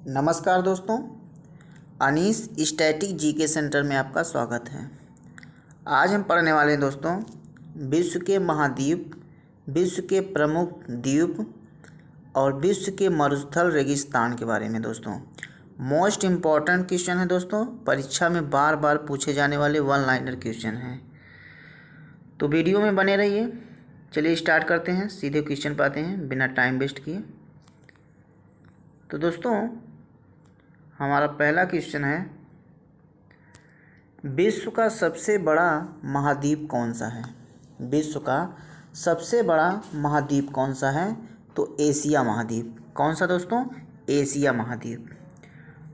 नमस्कार दोस्तों, Anees static GK centre में आपका स्वागत है। आज हम पढ़ने वाले हैं दोस्तों विश्व के महाद्वीप, विश्व के प्रमुख द्वीप और विश्व के मरुस्थल रेगिस्तान के बारे में। दोस्तों मोस्ट इम्पॉर्टेंट क्वेश्चन है दोस्तों, परीक्षा में बार बार पूछे जाने वाले वन लाइनर क्वेश्चन हैं, तो वीडियो में बने रहिए। चलिए स्टार्ट करते हैं, सीधे क्वेश्चन पे आते हैं बिना टाइम वेस्ट किए। तो दोस्तों हमारा पहला क्वेश्चन है, विश्व का सबसे बड़ा महाद्वीप कौन सा है? विश्व का सबसे बड़ा महाद्वीप कौन सा है? तो एशिया महाद्वीप। कौन सा दोस्तों? एशिया महाद्वीप।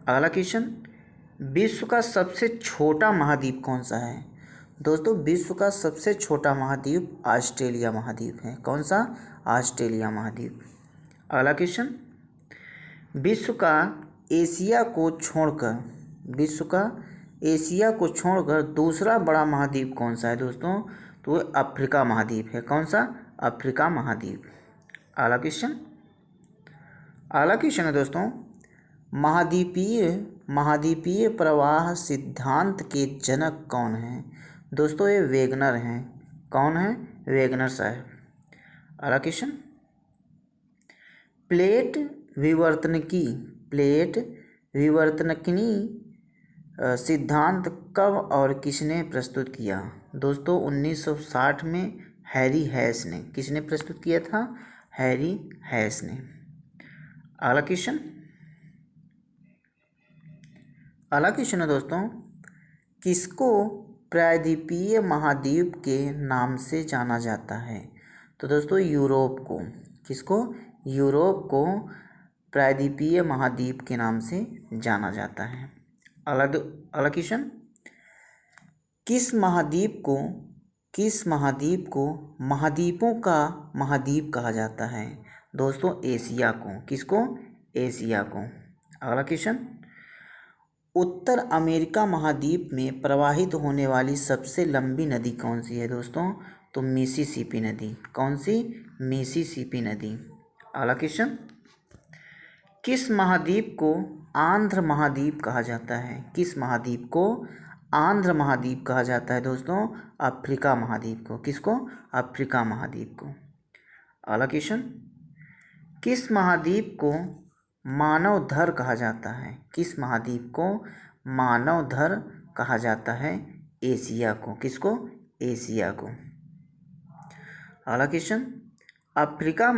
अगला क्वेश्चन, विश्व का सबसे छोटा महाद्वीप कौन सा है? दोस्तों विश्व का सबसे छोटा महाद्वीप ऑस्ट्रेलिया महाद्वीप है। कौन सा? ऑस्ट्रेलिया महाद्वीप। अगला क्वेश्चन, विश्व का एशिया को छोड़कर दूसरा बड़ा महाद्वीप कौन सा है दोस्तों? तो अफ्रीका महाद्वीप है। कौन सा? अफ्रीका महाद्वीप। अगला क्वेश्चन है दोस्तों, महाद्वीपीय प्रवाह सिद्धांत के जनक कौन हैं? दोस्तों ये वेगनर हैं। कौन है? वेगनर साहब। अगला क्वेश्चन, प्लेट विवर्तनकी सिद्धांत कब और किसने प्रस्तुत किया? दोस्तों 1960 में हैरी हैस ने। किसने प्रस्तुत किया था? हैरी हैस ने। अगला क्वेश्चन है दोस्तों, किसको प्रायद्वीपीय महाद्वीप के नाम से जाना जाता है? तो दोस्तों यूरोप को। किसको? यूरोप को प्रायद्वीपीय महाद्वीप के नाम से जाना जाता है। अगला क्वेश्चन, किस महाद्वीप को महाद्वीपों का महाद्वीप कहा जाता है? दोस्तों एशिया को। किसको? एशिया को। अगला क्वेश्चन, उत्तर अमेरिका महाद्वीप में प्रवाहित होने वाली सबसे लंबी नदी कौन सी है दोस्तों? तो मिसिसिपी नदी। कौन सी? मिसिसिपी नदी। अगला क्वेश्चन, किस महाद्वीप को आंध्र महाद्वीप कहा जाता है? किस महाद्वीप को आंध्र महाद्वीप कहा जाता है दोस्तों? अफ्रीका महाद्वीप को। किसको? अफ्रीका महाद्वीप को। अगला क्वेश्चन, किस महाद्वीप को मानवधर कहा जाता है? किस महाद्वीप को मानवधर कहा जाता है? एशिया को। किसको? एशिया को। अगला क्वेश्चन, अफ्रीका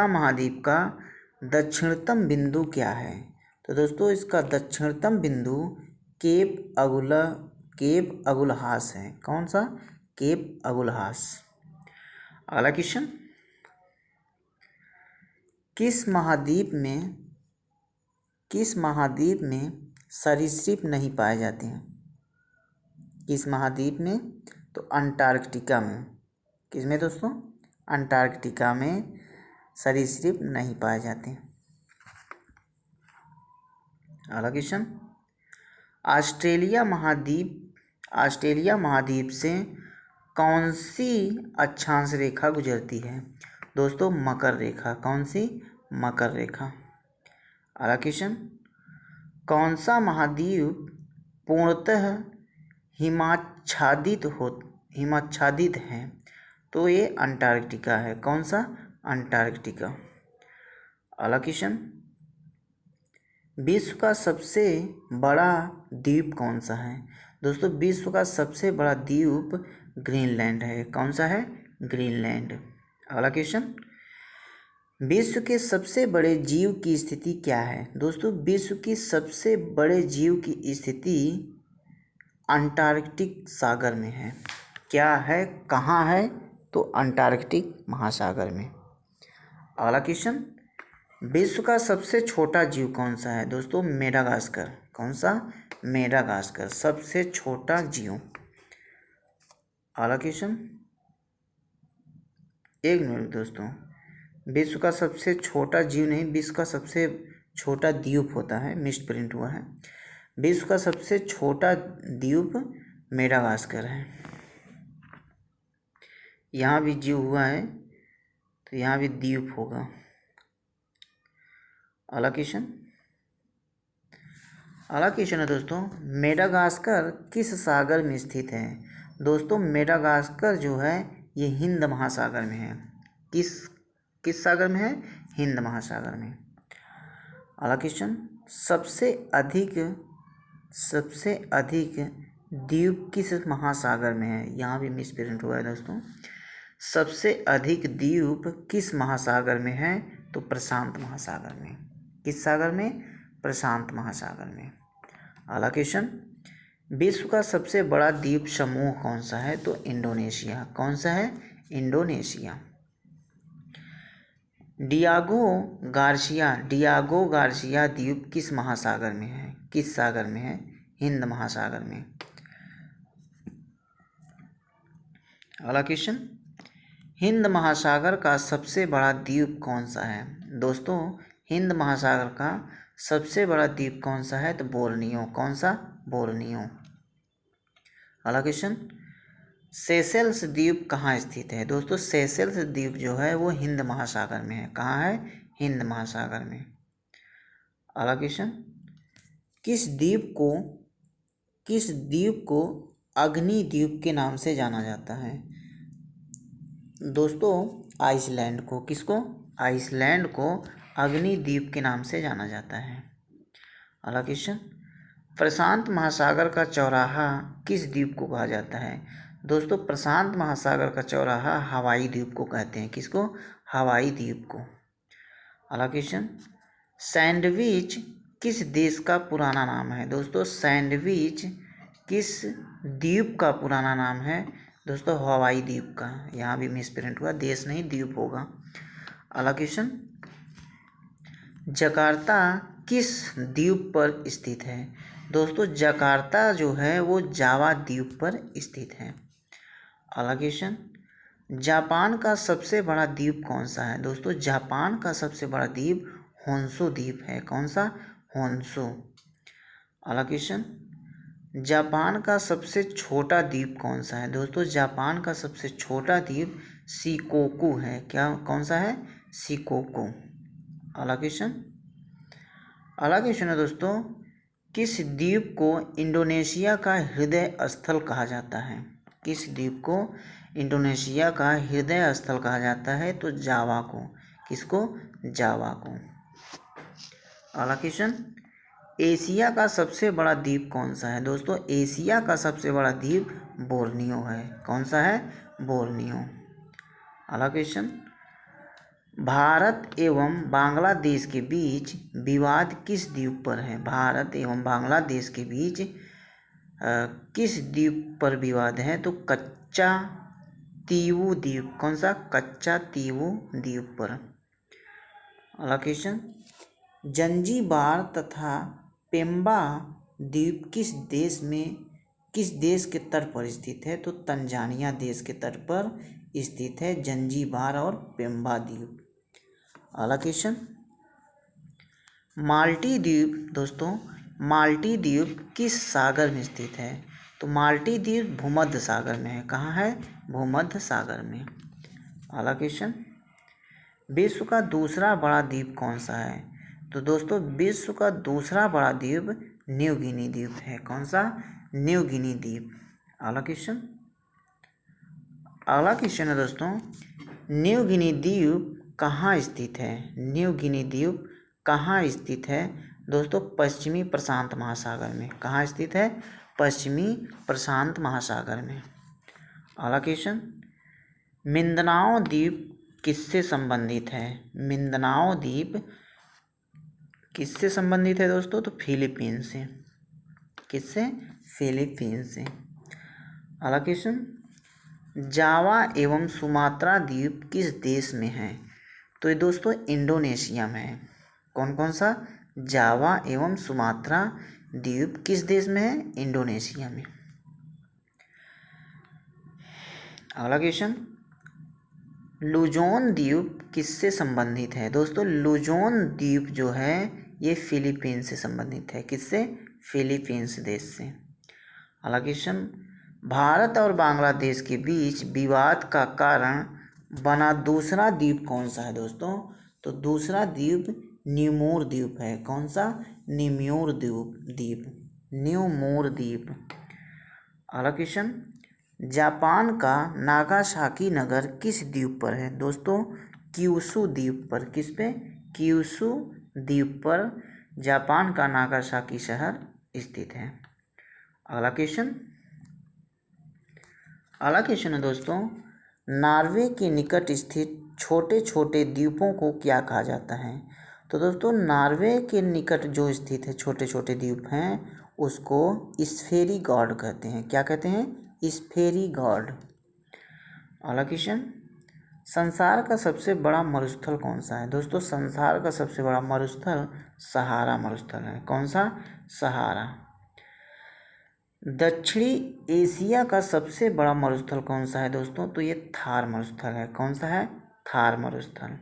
महाद्वीप का दक्षिणतम बिंदु क्या है? तो दोस्तों इसका दक्षिणतम बिंदु केप अगुलहास है। कौन सा? Cape Agulhas. अगला क्वेश्चन, किस महाद्वीप में सरीसृप नहीं पाए जाते हैं? किस महाद्वीप में? तो अंटार्कटिका में। किसमें दोस्तों? अंटार्कटिका में सरीसृप नहीं पाए जाते। अगला क्वेश्चन, ऑस्ट्रेलिया महाद्वीप से कौन सी अक्षांश रेखा गुजरती है? दोस्तों मकर रेखा। कौन सी? मकर रेखा। अगला क्वेश्चन, कौन सा महाद्वीप पूर्णतः हिमाच्छादित है? तो ये अंटार्कटिका है। कौन सा? अंटार्कटिका। अगला क्वेश्चन, विश्व का सबसे बड़ा द्वीप कौन सा है? दोस्तों विश्व का सबसे बड़ा द्वीप ग्रीनलैंड है। कौन सा है? ग्रीनलैंड। अगला क्वेश्चन, विश्व के सबसे बड़े जीव की स्थिति क्या है? दोस्तों विश्व की सबसे बड़े जीव की स्थिति अंटार्कटिक सागर में है। क्या है? कहाँ है? तो अंटार्कटिक महासागर में। अगला क्वेश्चन, विश्व का सबसे छोटा जीव कौन सा है? दोस्तों मेडागास्कर। कौन सा? मेडागास्कर सबसे छोटा जीव। अगला क्वेश्चन, एक मिनट दोस्तों, विश्व का सबसे छोटा जीव नहीं, विश्व का सबसे छोटा द्वीप होता है, मिस्ड प्रिंट हुआ है। विश्व का सबसे छोटा द्वीप मेडागास्कर है। यहाँ भी जीव हुआ है तो यहाँ भी द्वीप होगा। अगला क्वेश्चन, अगला क्वेश्चन है दोस्तों, मेडागास्कर किस सागर में स्थित है? दोस्तों मेडागास्कर जो है ये हिंद महासागर में है। किस किस सागर में है? हिंद महासागर में। अगला क्वेश्चन, सबसे अधिक द्वीप किस महासागर में है? यहाँ भी मिसप्रिंट हुआ है दोस्तों। सबसे अधिक द्वीप किस महासागर में है? तो प्रशांत महासागर में। किस सागर में? प्रशांत महासागर में। अगला क्वेश्चन, विश्व का सबसे बड़ा द्वीप समूह कौन सा है? तो इंडोनेशिया। कौन सा है? इंडोनेशिया। डियागो गार्सिया द्वीप किस महासागर में है? किस सागर में है? हिंद महासागर में। अगला क्वेश्चन, हिंद महासागर का सबसे बड़ा द्वीप कौन सा है? दोस्तों हिंद महासागर का सबसे बड़ा द्वीप कौन सा है? तो बोर्नियो। कौन सा? बोर्नियो। अगला क्वेश्चन, सेशेल्स द्वीप कहाँ स्थित है? दोस्तों सेशेल्स द्वीप जो है वो हिंद महासागर में है। कहाँ है? हिंद महासागर में। अगला क्वेश्चन, किस द्वीप को अग्नि द्वीप के नाम से जाना जाता है? दोस्तों आइसलैंड को। किसको? आइसलैंड को अग्नि द्वीप के नाम से जाना जाता है। अगला क्वेश्चन, प्रशांत महासागर का चौराहा किस द्वीप को कहा जाता है? दोस्तों प्रशांत महासागर का चौराहा हवाई द्वीप को कहते हैं। किसको? हवाई द्वीप को। अगला क्वेश्चन, सैंडविच किस देश का पुराना नाम है? दोस्तों सैंडविच किस द्वीप का पुराना नाम है? दोस्तों हवाई द्वीप का। यहाँ भी मिसप्रिंट हुआ, देश नहीं द्वीप होगा। अगला क्वेश्चन, जकार्ता किस द्वीप पर स्थित है? दोस्तों जकार्ता जो है वो जावा द्वीप पर स्थित है। अगला क्वेश्चन, जापान का सबसे बड़ा द्वीप कौन सा है? दोस्तों जापान का सबसे बड़ा द्वीप होन्शु द्वीप है। कौन सा? होन्शु। अगला क्वेश्चन, जापान का सबसे छोटा द्वीप कौन सा है? दोस्तों जापान का सबसे छोटा द्वीप शिकोकू है। क्या? कौन सा है? शिकोकू। अगला क्वेश्चन, अगला क्वेश्चन है दोस्तों, किस द्वीप को इंडोनेशिया का हृदय स्थल कहा जाता है? किस द्वीप को इंडोनेशिया का हृदय स्थल कहा जाता है? तो जावा को। किसको? जावा को। अगला क्वेश्चन, एशिया का सबसे बड़ा द्वीप कौन सा है? दोस्तों एशिया का सबसे बड़ा द्वीप बोर्नियो है। कौन सा है? बोर्नियो। अगला क्वेश्चन, भारत एवं बांग्लादेश के बीच विवाद किस द्वीप पर है? भारत एवं बांग्लादेश के बीच किस द्वीप पर विवाद है? तो कच्चा तीवू द्वीप। कौन सा? कच्चा तीवू द्वीप पर। अगला क्वेश्चन, जंजीबार तथा पेम्बा द्वीप किस देश के तट पर स्थित है? तो तंजानिया देश के तट पर स्थित है जंजीबार और पेम्बा द्वीप। अगला क्वेश्चन, माल्टी द्वीप। दोस्तों माल्टी द्वीप किस सागर में स्थित है? तो माल्टी द्वीप भूमध्य सागर में है। कहाँ है? भूमध्य सागर में। अगला क्वेश्चन, विश्व का दूसरा बड़ा द्वीप कौन सा है? तो दोस्तों विश्व का दूसरा बड़ा द्वीप न्यू गिनी द्वीप है। कौन सा? न्यू गिनी द्वीप। अगला क्वेश्चन, अगला क्वेश्चन है दोस्तों, न्यू गिनी द्वीप कहाँ स्थित है? न्यू गिनी द्वीप कहाँ स्थित है? दोस्तों पश्चिमी प्रशांत महासागर में। कहाँ स्थित है? पश्चिमी प्रशांत महासागर में। अगला क्वेश्चन, मिंदनाओ द्वीप किससे संबंधित है? मिंदनाओ द्वीप किससे संबंधित है दोस्तों? तो फिलीपींस से। किससे? फिलीपींस से। अगला क्वेश्चन, जावा एवं सुमात्रा द्वीप किस देश में है? तो ये दोस्तों इंडोनेशिया में है। कौन कौन सा? जावा एवं सुमात्रा द्वीप किस देश में है? इंडोनेशिया में। अगला क्वेश्चन, लुजोन द्वीप किससे संबंधित है? दोस्तों लुजोन द्वीप जो है ये फिलीपींस से संबंधित है। किससे? फिलीपींस देश से। अगला क्वेश्चन, भारत और बांग्लादेश के बीच विवाद का कारण बना दूसरा द्वीप कौन सा है दोस्तों? तो दूसरा द्वीप न्यूमोर द्वीप है। कौन सा? निम्योर द्वीप, न्यूमोर द्वीप। अगला क्वेश्चन, जापान का नागासाकी नगर किस द्वीप पर है? दोस्तों क्यूशू द्वीप पर। किस पे? क्यूशू द्वीप पर जापान का नागासाकी शहर स्थित है। अगला क्वेश्चन है दोस्तों, नॉर्वे के निकट स्थित छोटे छोटे द्वीपों को क्या कहा जाता है? तो दोस्तों नॉर्वे के निकट जो स्थित है छोटे छोटे द्वीप हैं उसको स्फेरी गॉड कहते हैं। क्या कहते हैं? स्फेरी गॉड। अगला क्वेश्चन, संसार का सबसे बड़ा मरुस्थल कौन सा है? दोस्तों संसार का सबसे बड़ा मरुस्थल सहारा मरुस्थल है। कौन सा? सहारा। दक्षिणी एशिया का सबसे बड़ा मरुस्थल कौन सा है दोस्तों? तो ये थार मरुस्थल है। कौन सा है? थार मरुस्थल।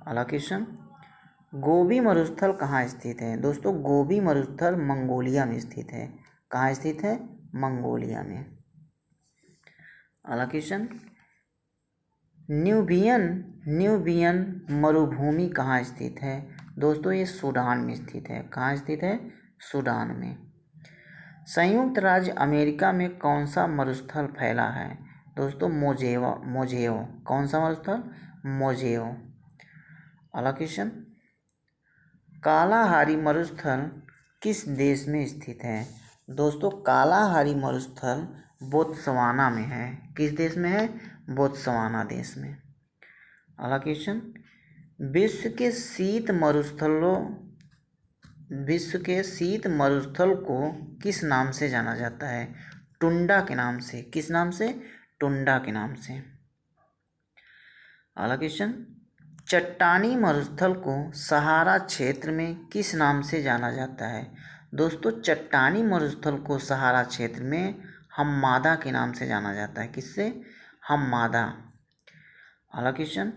अगला क्वेश्चन, गोबी मरुस्थल कहाँ स्थित है? दोस्तों गोबी मरुस्थल मंगोलिया में स्थित है। कहाँ स्थित है? मंगोलिया में। अगला क्वेश्चन, न्यूबियन मरुभूमि कहाँ स्थित है? दोस्तों ये सूडान में स्थित है। कहाँ स्थित है? सूडान में। संयुक्त राज्य अमेरिका में कौन सा मरुस्थल फैला है? दोस्तों मोजेओ। कौन सा मरुस्थल? मोजेओ। अगला क्वेश्चन, कालाहारी मरुस्थल किस देश में स्थित है? दोस्तों कालाहारी मरुस्थल बोत्सवाना में है। किस देश में है? बोत्सवाना देश में। अगला क्वेश्चन, विश्व के शीत मरुस्थल को किस नाम से जाना जाता है? टुंडा के नाम से। किस नाम से? टुंडा के नाम से। अगला क्वेश्चन, चट्टानी मरुस्थल को सहारा क्षेत्र में किस नाम से जाना जाता है? दोस्तों चट्टानी मरुस्थल को सहारा क्षेत्र में हम्मादा के नाम से जाना जाता है। किससे? हम्मादा। अगला क्वेश्चन,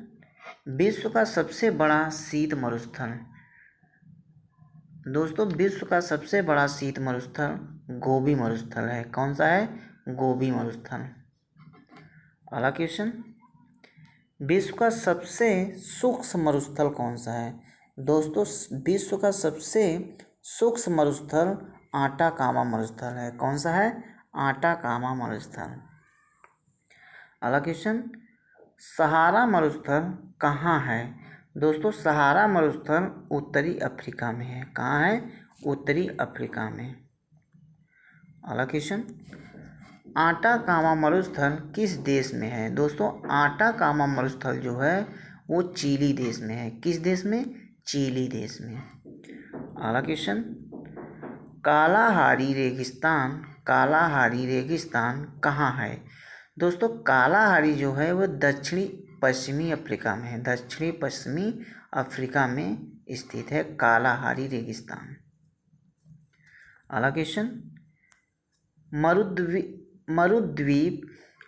विश्व का सबसे बड़ा शीत मरुस्थल। दोस्तों विश्व का सबसे बड़ा शीत मरुस्थल गोबी मरुस्थल है। कौन सा है? गोबी मरुस्थल। अगला क्वेश्चन, विश्व का सबसे सूक्ष्म मरुस्थल कौन सा है? दोस्तों विश्व का सबसे सूक्ष्म मरुस्थल आटाकामा मरुस्थल है। कौन सा है? आटाकामा मरुस्थल। अगला क्वेश्चन, सहारा मरुस्थल कहाँ है? दोस्तों सहारा मरुस्थल उत्तरी अफ्रीका में है। कहाँ है? उत्तरी अफ्रीका में। अगला क्वेश्चन, आटाकामा मरुस्थल किस देश में है? दोस्तों आटाकामा मरुस्थल जो है वो चिली देश में है। किस देश में? चिली देश में। अगला क्वेश्चन, कालाहारी रेगिस्तान कहाँ है? दोस्तों कालाहारी जो है वो दक्षिणी पश्चिमी अफ्रीका में है। दक्षिणी पश्चिमी अफ्रीका में स्थित है कालाहारी रेगिस्तान। अगला क्वेश्चन,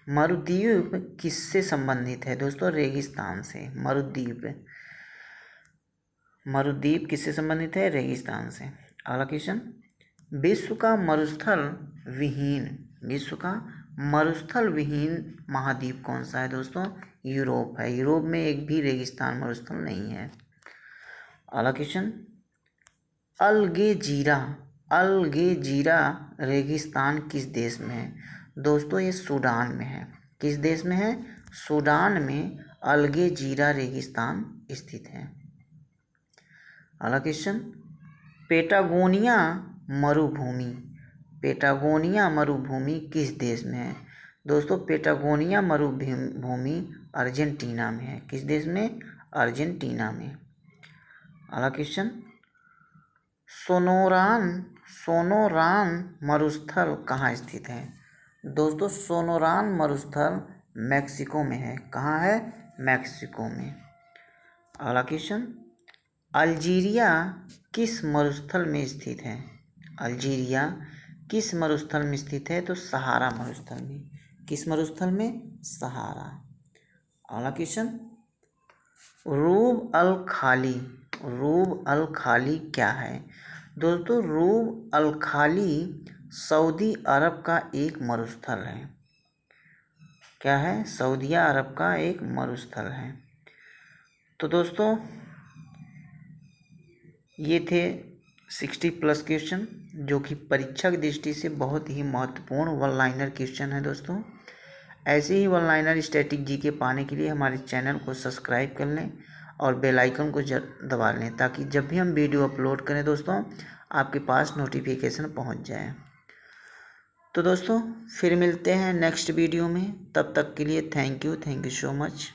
मरुद्वीप किससे संबंधित है? दोस्तों रेगिस्तान से। मरुद्वीप किससे संबंधित है? रेगिस्तान से। अगला क्वेश्चन, विश्व का मरुस्थल विहीन महाद्वीप कौन सा है? दोस्तों यूरोप है। यूरोप में एक भी रेगिस्तान मरुस्थल नहीं है। अगला क्वेश्चन, अलगेजीरा रेगिस्तान किस देश में है? दोस्तों ये सूडान में है। किस देश में है? सूडान में अलगेजीरा रेगिस्तान स्थित है। अगला क्वेश्चन, पेटागोनिया मरुभूमि किस देश में है? दोस्तों पेटागोनिया मरुभूमि अर्जेंटीना में है। किस देश में? अर्जेंटीना में। अगला क्वेश्चन, सोनोरान मरुस्थल कहाँ स्थित है? दोस्तों सोनोरान मरुस्थल मैक्सिको में है। कहाँ है? मैक्सिको में। अगला क्वेश्चन, अल्जीरिया किस मरुस्थल में स्थित है? अल्जीरिया किस मरुस्थल में स्थित है? तो सहारा मरुस्थल में। किस मरुस्थल में? सहारा। अगला क्वेश्चन, रूब अल खाली क्या है? दोस्तों रूब अल खाली सऊदी अरब का एक मरुस्थल है। क्या है? सऊदी अरब का एक मरुस्थल है। तो दोस्तों ये थे 60+ क्वेश्चन जो कि परीक्षा की दृष्टि से बहुत ही महत्वपूर्ण वन लाइनर क्वेश्चन है दोस्तों। ऐसे ही वन लाइनर स्टैटिक जीके पाने के लिए हमारे चैनल को सब्सक्राइब कर लें और बेल आइकन को दबा लें, ताकि जब भी हम वीडियो अपलोड करें दोस्तों आपके पास नोटिफिकेशन पहुंच जाए। तो दोस्तों फिर मिलते हैं नेक्स्ट वीडियो में, तब तक के लिए थैंक यू सो मच।